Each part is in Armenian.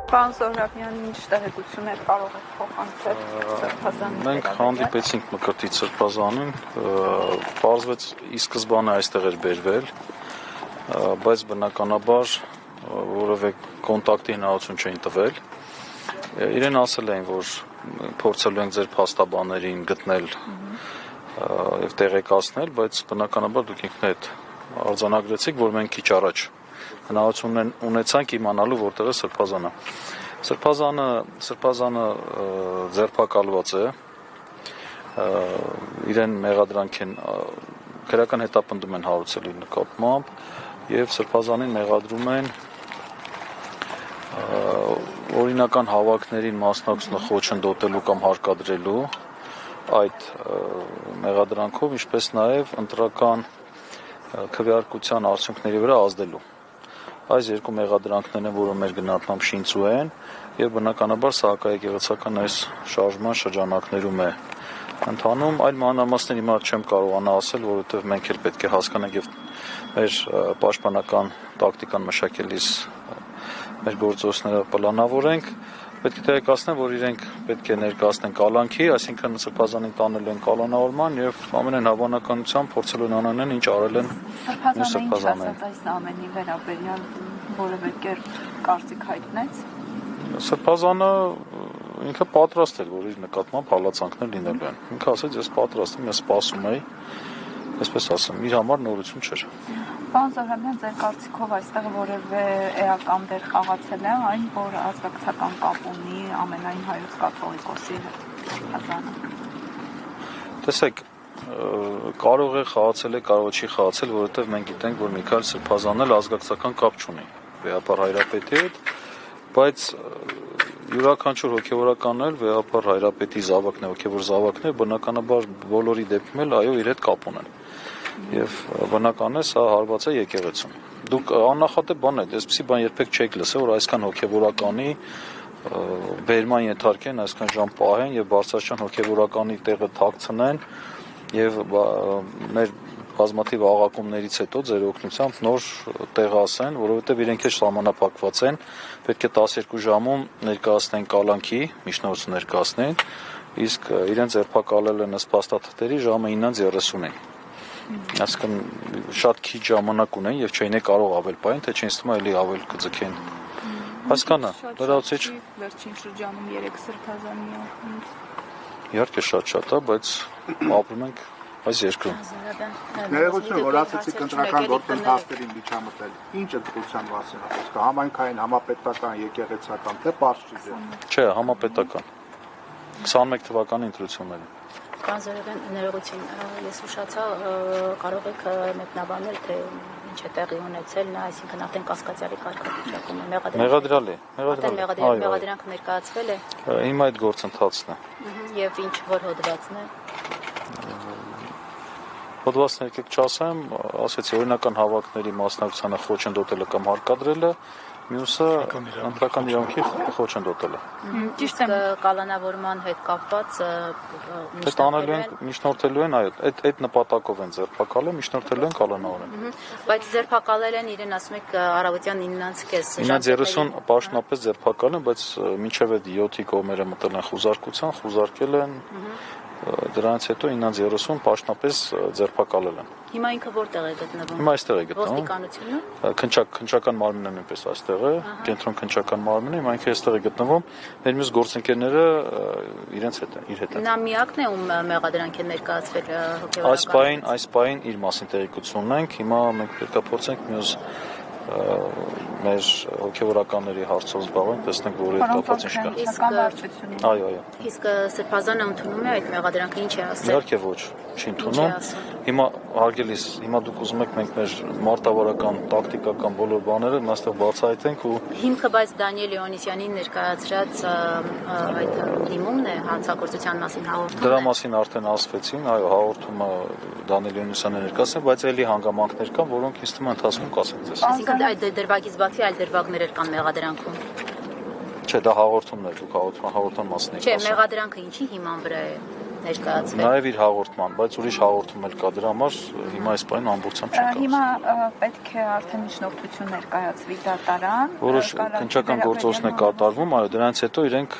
Պարոն Զոհրաբյան, ինչ տեղեկություններ կարող եք փոխանցել Սրբազանի։ Մենք հանդիպեցինք Մկրտիչ Սրբազանին, պարզվեց ի սկզբանե այստեղ էր բերվել, բայց բնականաբար որևէ կոնտակտի հնարավորություն չէին տվել։ Իրեն ասել էին, որ փորձելու ենք ձեր փաստաբաներին գտնել եւ տեղեկացնել, բայց բնականաբար դուք ինքներդ արձանագրեցիք, որ մենք քիչ առաջ հնարավորություն ունեցանք իմանալու որտեղ է Սրբազանը։ Սրբազանը ձերբակալված է, իրեն մեղադրանք են քրեական հետապնդում են հարուցելու նկատմամբ եւ Սրբազանին մեղադրում են օրինական հավաքներին մասնակցությունը խոչընդոտելու կամ հարկադրելու այդ մեղադրանքով, ինչպես նաեւ ընտրական քվեարկության արդյունքների վրա ազդելու։ Այս երկու մեղադրանքներն են, որը մեր գնահատմամբ շինծու են եւ բնականաբար սահակաեկեղեցական այս շարժման շրջանակներում է ընթանում, այլ մանրամասների հիմա չեմ կարողանա ասել, որովհետեւ մենք էլ պետք է հասկանանք եւ մեր պաշտպանական տակտիկան մշակելիս մեր գործողությունները պլանավորենք, պետք է տեղեկացնեմ, որ իրենք պետք է ներկայացնեն կալանքի, այսինքն Սրբազանին տանելու են կալանավորման եւ ամենայն հավանականությամբ փորձելու են անանեն, ինչ արել են Սրբազանը։ Այս ամենի վերաբերյալ որևէ կերպ կարծիք հայտնեց։ Սրբազանը ինքը պատրաստ էր, որ իր նկատմամբ հալածանքներ լինելու են։ Ինքը ասաց, ես պատրաստ եմ, ես սպասում եի, այսպես ասեմ, իր համար նորություն չէր։ Պարոն Զոհրաբյան, ձեր կարծիքով այստեղ որևէ էական դեր խաղացել է այն, որ ազգակցական կապ ունի ամենայն հայոց կաթողիկոսի հետ Սրբազանը։ Տեսեք, կարող է խաղացել է, կարող չի խաղացել, որովհետև մենք գիտենք, որ Միքայել Սրբազանն էլ ազգակցական կապ չունի Վեհապար Հայրապետի հետ, բայց յուրաքանչյուր հոգևորականն էլ Վեհապար Հայրապետի զավակն է, հոգևոր զավակն է, բնականաբար բոլորի դեպքում էլ այո իր հետ կապ ունեն։ Եվ բնական է սա հարված է եկեղեցուն։ Դուք աննախադեպ բան եք, այսպեսի բան երբեք չեք լսել, որ այսքան հոգևորականի բերման ենթարկեն, այսքան ժամ պահեն եւ բարձրաշան հոգևորականի տեղը թաքցնեն եւ մեր բազմաթիվ աղակումներից հետո ձեր օգնությամբ նոր տեղ ասեն, որովհետեւ իրենք էլ սահմանափակված են, պետք է 12 ժամում ներկայացնեն կալանքի, միջնորդություն ներկայացնեն, իսկ իրենց ձերբակալել են ըստ փաստաթղթերի ժամը 9:30-ին։ Այսինքն շատ քիչ ժամանակ ունեն եւ չէին կարող ավել պայն, թե չեն ստում էլի ավել կձգեն։ Հասկանա, լրացիչ վերջին շրջանում 3 Սրբազանի ակումբ։ Իհարկե շատ է, բայց ապրում ենք այս երկրում։ Ներողություն, որ ասացիք ընտրական գործընթացներին միջամտել։ Ինչ ընտրության մասին է խոսքը, համայնքային, համապետական, եկեղեցական, թե պարզ չի։ Չէ, համապետական։ 21 թվականի ընտրությունները։ Պարոն Զոհրաբյան, ներողություն, ես ուշացա, կարող եք մեկնաբանել, թե ինչ է տեղի ունեցել, նա այսինքն արդեն կասկածյալի կարգավիճակում է մեղադրյալ է։ Մեղադրանքը ներկայացվել է։ Հիմա այդ գործընթացն է։ Եվ ինչ որ հոդվածն է։ Հոդվածն եկեք չասեմ, ասեցի օրինական հավաքների մասնակցությանը խոչընդոտելը կամ հարկադրելը, մյուսը ընտրական իրավունքի խոչընդոտելը։ Ճիշտ է, կալանավորման հետ կապված Թե տանելու են, միջնորդելու են, այո, այդ նպատակով են ձերբակալել, միջնորդելու են կալանավորեն։ Բայց ձերբակալել են իրեն ասում եք առավոտյան 9:30 9:30 պաշտոնապես ձերբակալել են, բայց մինչև այդ 7-ի կողմերը մտել են խուզարկության, խուզարկել են դրանից հետո 9:30 պաշտոնապես ձերբակալել են։ Հիմա ինքը որտեղ է գտնվում։ Հիմա այստեղ է գտնվում։ Ոստիկանությունը։ Քննչական մարմինը նույնպես այստեղ է, կենտրոն քննչական մարմինը, հիմա ինքը այստեղ է գտնվում։ Մեր մյուս գործընկերները իրենց հետ են, իր հետ են։ Նա միակն է ում մեղադրանք է ներկայացվել հոգեվորական։ Այս պահին իր մասին տեղեկություն ունենք, հիմա մենք պետք է փորձենք մյուս մեր հոգեվորականների հարցով զբաղվենք, տեսնենք որ այդ կապված ինչ կա։ Այո։ Իսկ Սրբազանը ընդունում է այդ մեղադրանքը, ինչ է ասել։ Իհարկե ոչ, չի ընդունում։ Հիմա հարգելիս, հիմա դուք ուզում եք մենք մեր մարտավարական, տակտիկական բոլոր բաները այստեղ բացահայտենք ու հիմքը բայց Դանիել Լեոնիսյանին ներկայացրած այդ դիմումն է հանցագործության մասին հաղորդումը։ Դրա մասին արդեն ասվեցին, այո, հաղորդումը Դանիել Լեոնիսյանը ներկայացրել, բայց էլի հանգամանքներ կան, որոնք ինձ թվում է ընթացքում կասեն ձեզ։ Այսինքն այդ դրվագից բացի այլ դրվագներ կան մեղադրանքում։ Չէ, դա հաղորդումն է, դուք հաղորդման մասին եք ասում։ Չէ, մեղադրանքը ինչի հիման վրա է։ ներկայացվել։ Նաև իր հաղորդման, բայց ուրիշ հաղորդում էլ կա դրա համար հիմա այս բանը ամբողջությամբ չենք ասում։ Հիմա պետք է արդեն միջնորդություն ներկայացվի դատարան, որոշ քննչական գործողություններ կատարվում, այո, դրանից հետո իրենք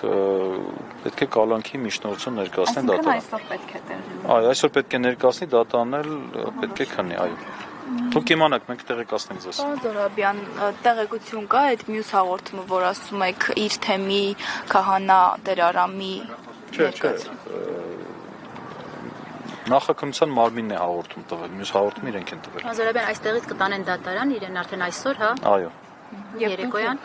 պետք է կալանքի միջնորդություն ներկայացնեն դատարան։ Այսօր պետք է տեղի։ Այո, այսօր պետք է ներկայացնի, դատարանն էլ պետք է քննի, այո։ Դուք իմանաք, մենք տեղեկացնենք ձեզ։ Պարոն Զորաբյան, տեղեկություն կա այդ մյուս հաղորդումը, որ ասում եք իր թեմի քահանա Տեր Արամի Նախաքննության մարմինն է հաղորդում տվել, մյուս հաղորդումը իրենք են տվել։ Պարոն Զորաբյան, այստեղից կտանեն դատարան, իրեն արդեն այսօր, հա։ Այո։ Երեկոյան։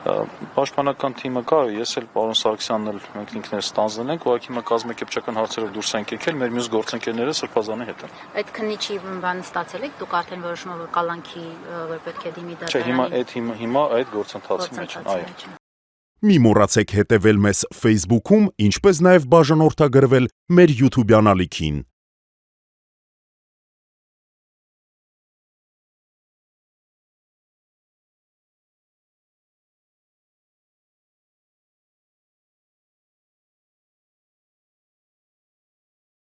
Պաշտպանական թիմը կա, ես էլ պարոն Սարգսյանն էլ մենք ինքներս ստանձնել ենք, ուղղակի հիմա կազմակերպչական հարցերով դուրս ենք եկել, մեր մյուս գործընկերները Սրբազանի հետ են։ Այդ քննիչի բան ստացել եք, դուք արդեն որոշումը որ կալանքի որ պետք է դիմի Չէ, դատարանին։ հիմա այդ գործընթացի մեջ են, այո։ Մի մոռացեք հետևել մեզ Facebook-ում, ինչպես նաև բաժանորդագրվել մեր YouTube-յան ալիքին։